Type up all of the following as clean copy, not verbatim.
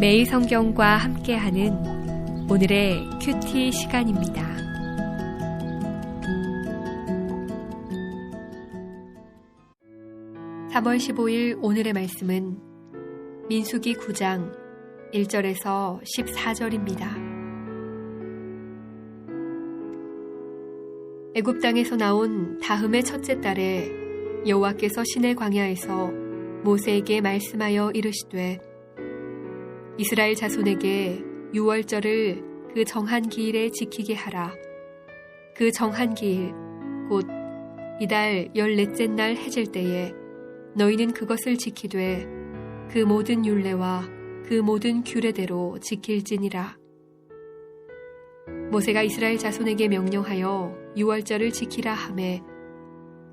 매일 성경과 함께하는 오늘의 큐티 시간입니다. (3월 15일) 오늘의 말씀은 민수기 9장 1절에서 14절입니다. 애굽 땅에서 나온 다흠의 첫째 달에 여호와께서 시내 광야에서 모세에게 말씀하여 이르시되 이스라엘 자손에게 유월절을 그 정한 기일에 지키게 하라. 그 정한 기일 곧 이달 14째 날 해질 때에 너희는 그것을 지키되 그 모든 율례와 그 모든 규례대로 지킬지니라. 모세가 이스라엘 자손에게 명령하여 유월절을 지키라 하매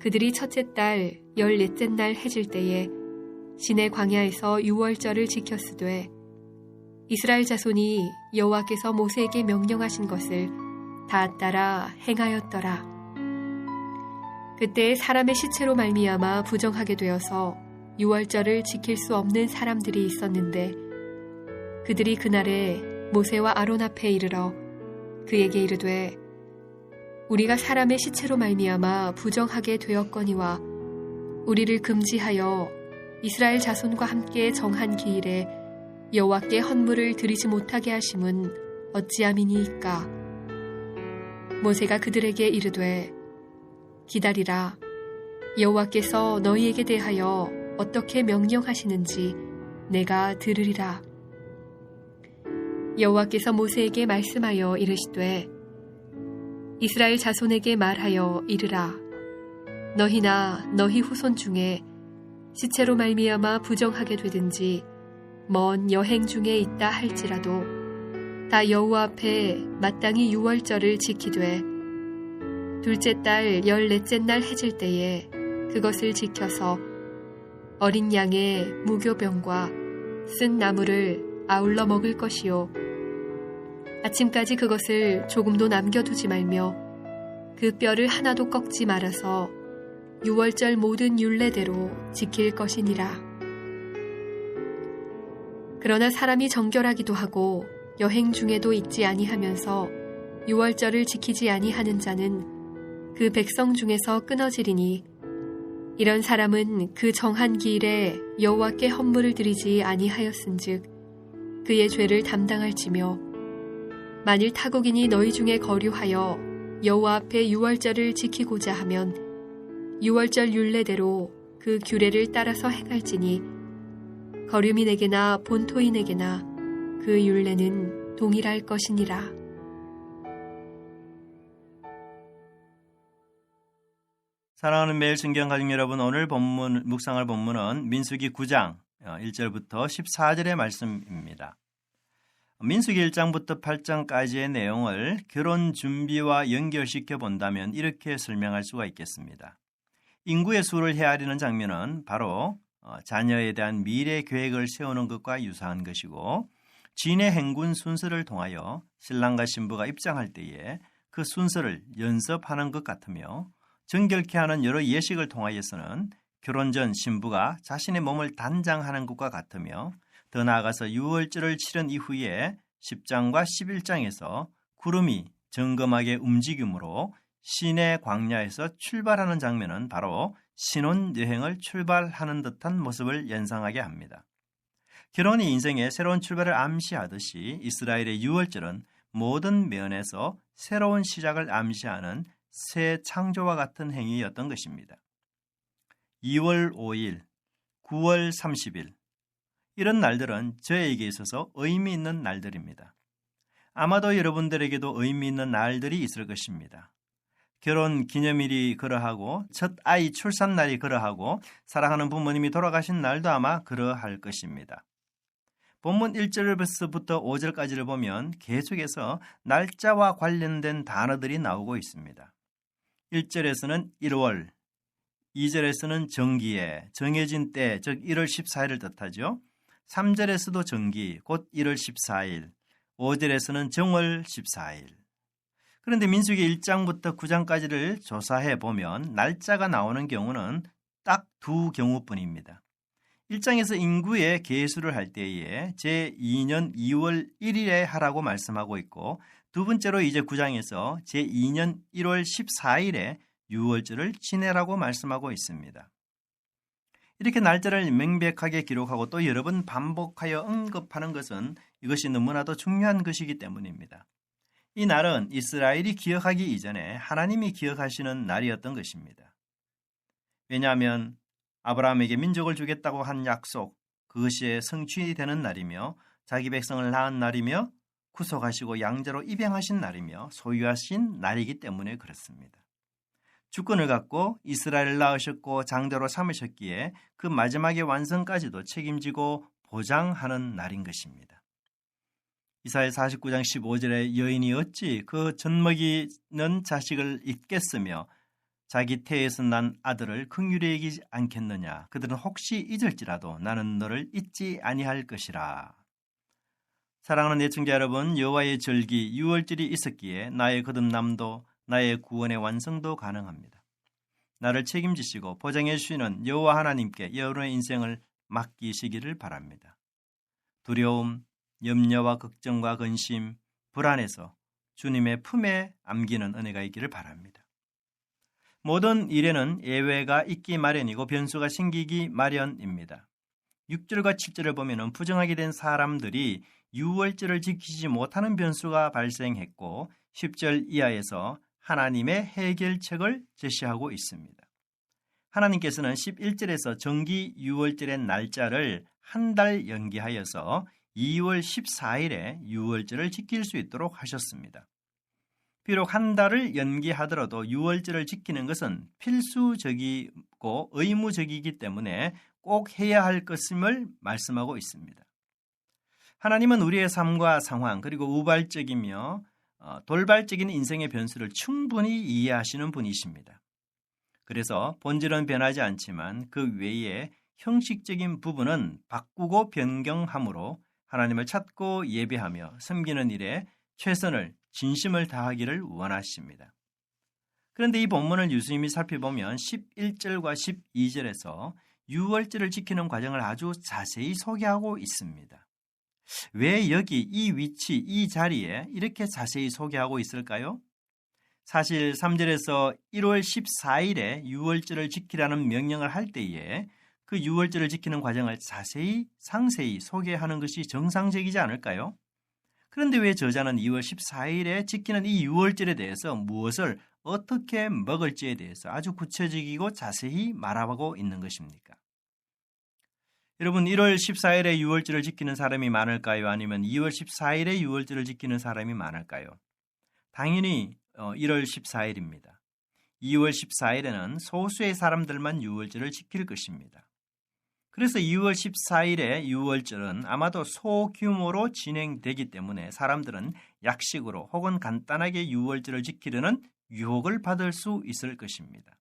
그들이 첫째 달 14째 날 해질 때에 시내 광야에서 유월절을 지켰으되 이스라엘 자손이 여호와께서 모세에게 명령하신 것을 다 따라 행하였더라. 그때 사람의 시체로 말미암아 부정하게 되어서 유월절을 지킬 수 없는 사람들이 있었는데 그들이 그날에 모세와 아론 앞에 이르러 그에게 이르되 우리가 사람의 시체로 말미암아 부정하게 되었거니와 우리를 금지하여 이스라엘 자손과 함께 정한 기일에 여호와께 헌물을 드리지 못하게 하심은 어찌함이니이까. 모세가 그들에게 이르되 기다리라. 여호와께서 너희에게 대하여 어떻게 명령하시는지 내가 들으리라. 여호와께서 모세에게 말씀하여 이르시되 이스라엘 자손에게 말하여 이르라. 너희나 너희 후손 중에 시체로 말미암아 부정하게 되든지 먼 여행 중에 있다 할지라도 다 여호와 앞에 마땅히 유월절을 지키되 둘째 달 14째 날 해질 때에 그것을 지켜서 어린 양의 무교병과 쓴 나물을 아울러 먹을 것이요 아침까지 그것을 조금도 남겨두지 말며 그 뼈를 하나도 꺾지 말아서 유월절 모든 율례대로 지킬 것이니라. 그러나 사람이 정결하기도 하고 여행 중에도 있지 아니하면서 유월절을 지키지 아니하는 자는 그 백성 중에서 끊어지리니 이런 사람은 그 정한 기일에 여호와께 헌물을 드리지 아니하였은즉 그의 죄를 담당할지며 만일 타국인이 너희 중에 거류하여 여호와 앞에 유월절을 지키고자 하면 유월절 율례대로 그 규례를 따라서 행할지니 거류민에게나 본토인에게나 그 율례는 동일할 것이니라. 사랑하는 매일 성경 가족 여러분, 오늘 묵상할 본문은 민수기 9장 1절부터 14절의 말씀입니다. 민수기 1장부터 8장까지의 내용을 결혼 준비와 연결시켜 본다면 이렇게 설명할 수가 있겠습니다. 인구의 수를 헤아리는 장면은 바로 자녀에 대한 미래 계획을 세우는 것과 유사한 것이고 진의 행군 순서를 통하여 신랑과 신부가 입장할 때에 그 순서를 연습하는 것 같으며 정결케 하는 여러 예식을 통하여서는 결혼 전 신부가 자신의 몸을 단장하는 것과 같으며 더 나아가서 유월절을 치른 이후에 10장과 11장에서 구름이 정금하게 움직임으로 시내 광야에서 출발하는 장면은 바로 신혼여행을 출발하는 듯한 모습을 연상하게 합니다. 결혼이 인생의 새로운 출발을 암시하듯이 이스라엘의 유월절은 모든 면에서 새로운 시작을 암시하는 새 창조와 같은 행위였던 것입니다. 2월 5일, 9월 30일 이런 날들은 저에게 있어서 의미 있는 날들입니다. 아마도 여러분들에게도 의미 있는 날들이 있을 것입니다. 결혼 기념일이 그러하고 첫 아이 출산날이 그러하고 사랑하는 부모님이 돌아가신 날도 아마 그러할 것입니다. 본문 1절부터 5절까지를 보면 계속해서 날짜와 관련된 단어들이 나오고 있습니다. 1절에서는 1월, 2절에서는 정기에, 정해진 때, 즉 1월 14일을 뜻하죠. 3절에서도 정기, 곧 1월 14일, 5절에서는 정월 14일. 그런데 민수기 1장부터 9장까지를 조사해 보면 날짜가 나오는 경우는 딱 두 경우뿐입니다. 1장에서 인구의 계수를 할 때에 제2년 2월 1일에 하라고 말씀하고 있고 두 번째로 이제 9장에서 제2년 1월 14일에 유월절을 지내라고 말씀하고 있습니다. 이렇게 날짜를 명백하게 기록하고 또 여러 번 반복하여 언급하는 것은 이것이 너무나도 중요한 것이기 때문입니다. 이 날은 이스라엘이 기억하기 이전에 하나님이 기억하시는 날이었던 것입니다. 왜냐하면 아브라함에게 민족을 주겠다고 한 약속, 그것이 성취되는 날이며 자기 백성을 낳은 날이며 구속하시고 양자로 입양하신 날이며 소유하신 날이기 때문에 그렇습니다. 주권을 갖고 이스라엘을 낳으셨고 장대로 삼으셨기에 그 마지막의 완성까지도 책임지고 보장하는 날인 것입니다. 이사야 49장 15절에 여인이 어찌 그 젖먹이는 자식을 잊겠으며 자기 태에서 난 아들을 긍휼히 여기지 않겠느냐. 그들은 혹시 잊을지라도 나는 너를 잊지 아니할 것이라. 사랑하는 애청자 여러분, 여호와의 절기 유월절이 있었기에 나의 거듭남도 나의 구원의 완성도 가능합니다. 나를 책임지시고 보장해 주시는 여호와 하나님께 여러분의 인생을 맡기시기를 바랍니다. 두려움, 염려와 걱정과 근심, 불안에서 주님의 품에 안기는 은혜가 있기를 바랍니다. 모든 일에는 예외가 있기 마련이고 변수가 생기기 마련입니다. 6절과 7절을 보면 부정하게 된 사람들이 유월절을 지키지 못하는 변수가 발생했고 10절 이하에서 하나님의 해결책을 제시하고 있습니다. 하나님께서는 11절에서 정기 유월절의 날짜를 한 달 연기하여서 2월 14일에 유월절을 지킬 수 있도록 하셨습니다. 비록 한 달을 연기하더라도 유월절을 지키는 것은 필수적이고 의무적이기 때문에 꼭 해야 할 것임을 말씀하고 있습니다. 하나님은 우리의 삶과 상황 그리고 우발적이며 돌발적인 인생의 변수를 충분히 이해하시는 분이십니다. 그래서 본질은 변하지 않지만 그 외에 형식적인 부분은 바꾸고 변경함으로 하나님을 찾고 예배하며 섬기는 일에 최선을 진심을 다하기를 원하십니다. 그런데 이 본문을 유심히 살펴보면 11절과 12절에서 유월절을 지키는 과정을 아주 자세히 소개하고 있습니다. 왜 여기 이 위치, 이 자리에 이렇게 자세히 소개하고 있을까요? 사실 3절에서 1월 14일에 유월절을 지키라는 명령을 할 때에 그 유월절을 지키는 과정을 자세히 상세히 소개하는 것이 정상적이지 않을까요? 그런데 왜 저자는 2월 14일에 지키는 이 유월절에 대해서 무엇을 어떻게 먹을지에 대해서 아주 구체적이고 자세히 말하고 있는 것입니까? 여러분 1월 14일에 유월절을 지키는 사람이 많을까요? 아니면 2월 14일에 유월절을 지키는 사람이 많을까요? 당연히 1월 14일입니다. 2월 14일에는 소수의 사람들만 유월절을 지킬 것입니다. 그래서 2월 14일에 유월절은 아마도 소규모로 진행되기 때문에 사람들은 약식으로 혹은 간단하게 유월절을 지키려는 유혹을 받을 수 있을 것입니다.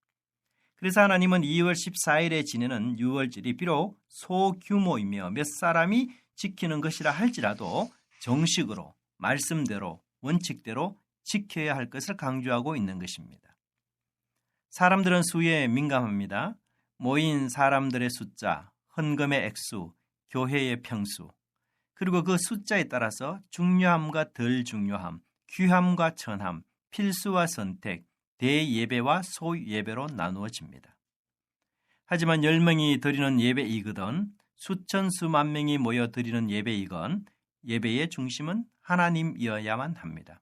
그래서 하나님은 2월 14일에 지내는 유월절이 비록 소규모이며 몇 사람이 지키는 것이라 할지라도 정식으로 말씀대로 원칙대로 지켜야 할 것을 강조하고 있는 것입니다. 사람들은 수에 민감합니다. 모인 사람들의 숫자, 헌금의 액수, 교회의 평수, 그리고 그 숫자에 따라서 중요함과 덜 중요함, 귀함과 천함, 필수와 선택, 대예배와 소예배로 나누어집니다. 하지만 10명이 드리는 예배이거든 수천 수만 명이 모여 드리는 예배이건 예배의 중심은 하나님이어야만 합니다.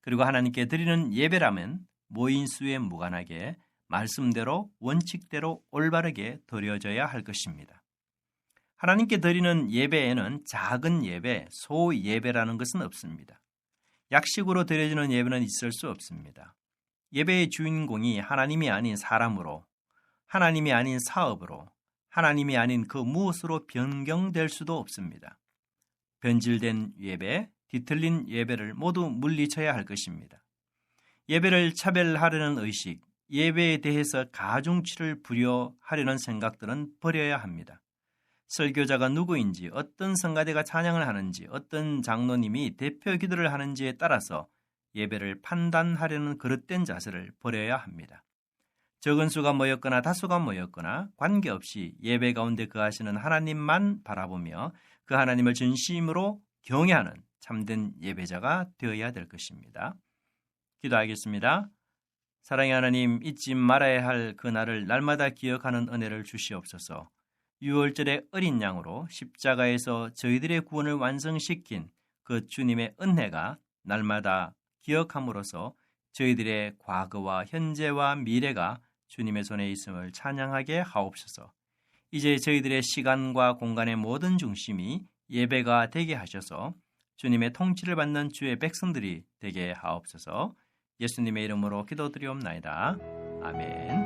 그리고 하나님께 드리는 예배라면 모인 수에 무관하게 말씀대로 원칙대로 올바르게 드려져야 할 것입니다. 하나님께 드리는 예배에는 작은 예배, 소예배라는 것은 없습니다. 약식으로 드려지는 예배는 있을 수 없습니다. 예배의 주인공이 하나님이 아닌 사람으로, 하나님이 아닌 사업으로, 하나님이 아닌 그 무엇으로 변경될 수도 없습니다. 변질된 예배, 뒤틀린 예배를 모두 물리쳐야 할 것입니다. 예배를 차별하려는 의식, 예배에 대해서 가중치를 부여하려는 생각들은 버려야 합니다. 설교자가 누구인지, 어떤 성가대가 찬양을 하는지, 어떤 장로님이 대표 기도를 하는지에 따라서 예배를 판단하려는 그릇된 자세를 버려야 합니다. 적은 수가 모였거나 다수가 모였거나 관계없이 예배 가운데 거하시는 하나님만 바라보며 그 하나님을 진심으로 경외하는 참된 예배자가 되어야 될 것입니다. 기도하겠습니다. 사랑의 하나님, 잊지 말아야 할 그날을 날마다 기억하는 은혜를 주시옵소서. 유월절의 어린 양으로 십자가에서 저희들의 구원을 완성시킨 그 주님의 은혜가 날마다 기억함으로써 저희들의 과거와 현재와 미래가 주님의 손에 있음을 찬양하게 하옵소서. 이제 저희들의 시간과 공간의 모든 중심이 예배가 되게 하셔서 주님의 통치를 받는 주의 백성들이 되게 하옵소서. 예수님의 이름으로 기도드리옵나이다. 아멘.